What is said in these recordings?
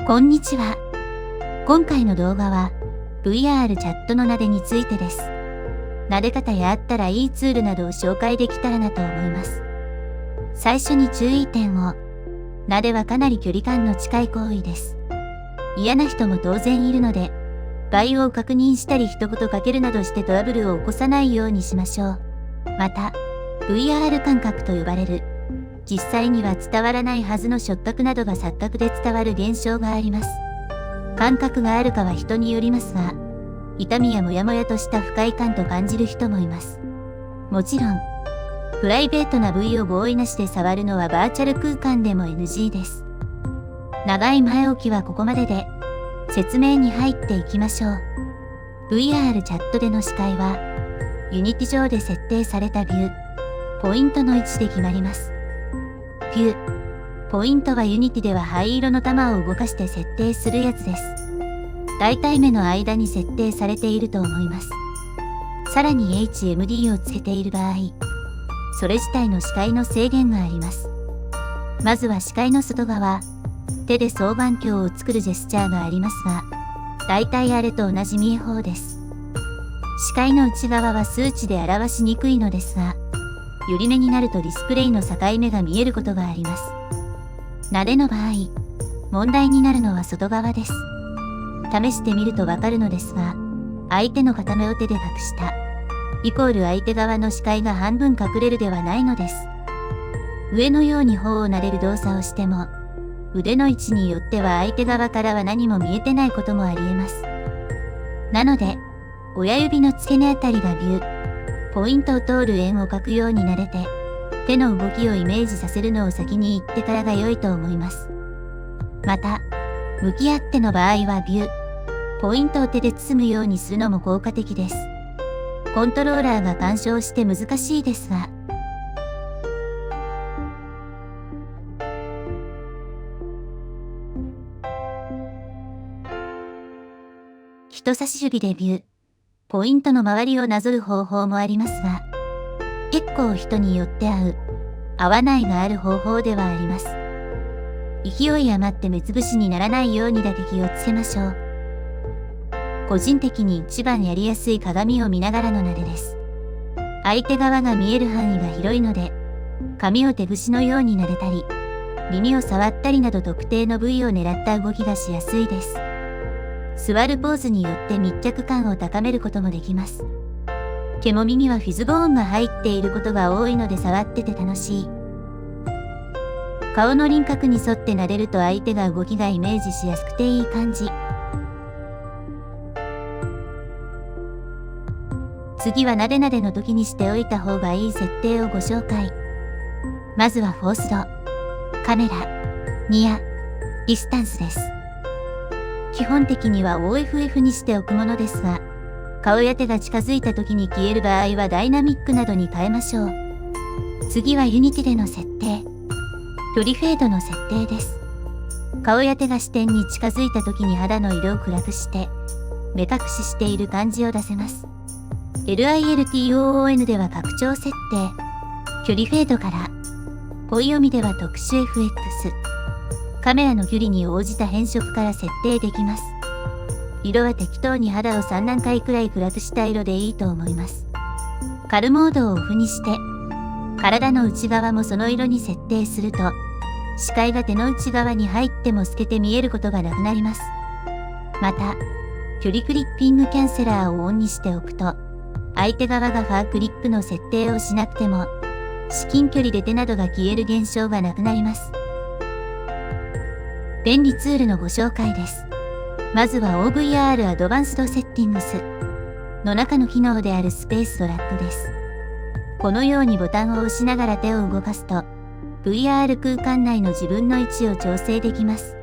こんにちは。今回の動画は VR チャットの撫でについてです。撫で方やあったらいいツールなどを紹介できたらなと思います。最初に注意点を。撫ではかなり距離感の近い行為です。嫌な人も当然いるので、倍を確認したり一言かけるなどしてトラブルを起こさないようにしましょう。また、VR 感覚と呼ばれる、実際には伝わらないはずの触覚などが錯覚で伝わる現象があります。感覚があるかは人によりますが、痛みやモヤモヤとした不快感と感じる人もいます。もちろん、プライベートな部位を合意なしで触るのはバーチャル空間でも NG です。長い前置きはここまでで、説明に入っていきましょう。VR チャットでの視界は、ユニティ上で設定されたビュー、ポイントの位置で決まります。ビュー、ポイントはユニティでは灰色の玉を動かして設定するやつです。大体目の間に設定されていると思います。さらに HMD をつけている場合、それ自体の視界の制限があります。まずは視界の外側、手で双眼鏡を作るジェスチャーがありますが、大体あれと同じ見え法です。視界の内側は数値で表しにくいのですが、寄り目になるとディスプレイの境目が見えることがあります。撫での場合、問題になるのは外側です。試してみるとわかるのですが、相手の片目を手で隠した、イコール相手側の視界が半分隠れるではないのです。上のように頬を撫でる動作をしても、腕の位置によっては相手側からは何も見えてないこともあり得ます。なので、親指の付け根あたりがビュー、ポイントを通る円を描くように撫でて、手の動きをイメージさせるのを先に言ってからが良いと思います。また、向き合っての場合はビュー、ポイントを手で包むようにするのも効果的です。コントローラーが干渉して難しいですが、人差し指でビュー、ポイントの周りをなぞる方法もありますが、結構人によって合う、合わないがある方法ではあります。勢い余って目つぶしにならないようにだけ気をつけましょう。個人的に一番やりやすい鏡を見ながらの撫でです。相手側が見える範囲が広いので、髪を手節のように撫でたり、耳を触ったりなど特定の部位を狙った動きがしやすいです。座るポーズによって密着感を高めることもできます。毛も耳はフィズボーンが入っていることが多いので触ってて楽しい。顔の輪郭に沿って撫でると相手が動きがイメージしやすくていい感じ。次は撫で撫での時にしておいた方がいい設定をご紹介。まずはフォースド、カメラ、ニア、ディスタンスです。基本的には OFF にしておくものですが、顔や手が近づいた時に消える場合はダイナミックなどに変えましょう。次はユニティでの設定。距離フェードの設定です。顔や手が視点に近づいた時に肌の色を暗くして、目隠ししている感じを出せます。LILTOON では拡張設定。距離フェードから。恋読みでは特殊 FX。カメラの距離に応じた変色から設定できます。色は適当に肌を3段階くらい暗くした色でいいと思います。カルモードをオフにして、体の内側もその色に設定すると、視界が手の内側に入っても透けて見えることがなくなります。また、距離クリッピングキャンセラーをオンにしておくと、相手側がファークリップの設定をしなくても、至近距離で手などが消える現象がなくなります。便利ツールのご紹介です。まずは OVR アドバンスドセッティングスの中の機能であるスペースドラッグです。このようにボタンを押しながら手を動かすと、VR 空間内の自分の位置を調整できます。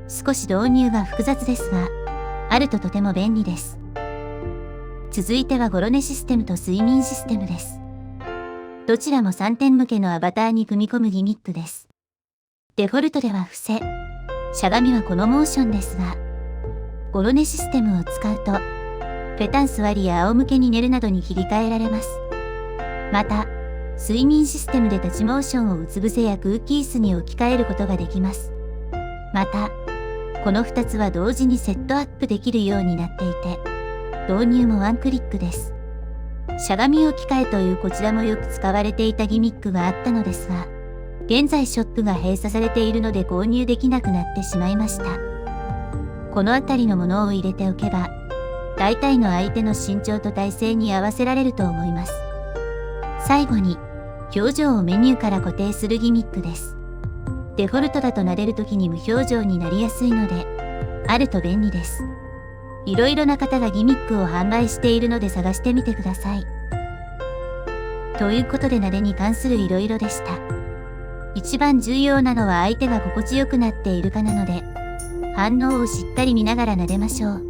少し導入が複雑ですが、あるととても便利です。続いてはゴロ寝システムと睡眠システムです。どちらも3点向けのアバターに組み込むギミックです。デフォルトでは伏せ、しゃがみはこのモーションですが、ゴロ寝システムを使うと、ペタン座りや仰向けに寝るなどに切り替えられます。また、睡眠システムで立ちモーションをうつ伏せや空気椅子に置き換えることができます。また、この2つは同時にセットアップできるようになっていて、導入もワンクリックです。しゃがみ置き換えというこちらもよく使われていたギミックがあったのですが、現在ショップが閉鎖されているので購入できなくなってしまいました。このあたりのものを入れておけば、大体の相手の身長と体勢に合わせられると思います。最後に、表情をメニューから固定するギミックです。デフォルトだと撫でるときに無表情になりやすいので、あると便利です。いろいろな方がギミックを販売しているので探してみてください。ということで撫でに関するいろいろでした。一番重要なのは相手が心地よくなっているかなので、反応をしっかり見ながら撫でましょう。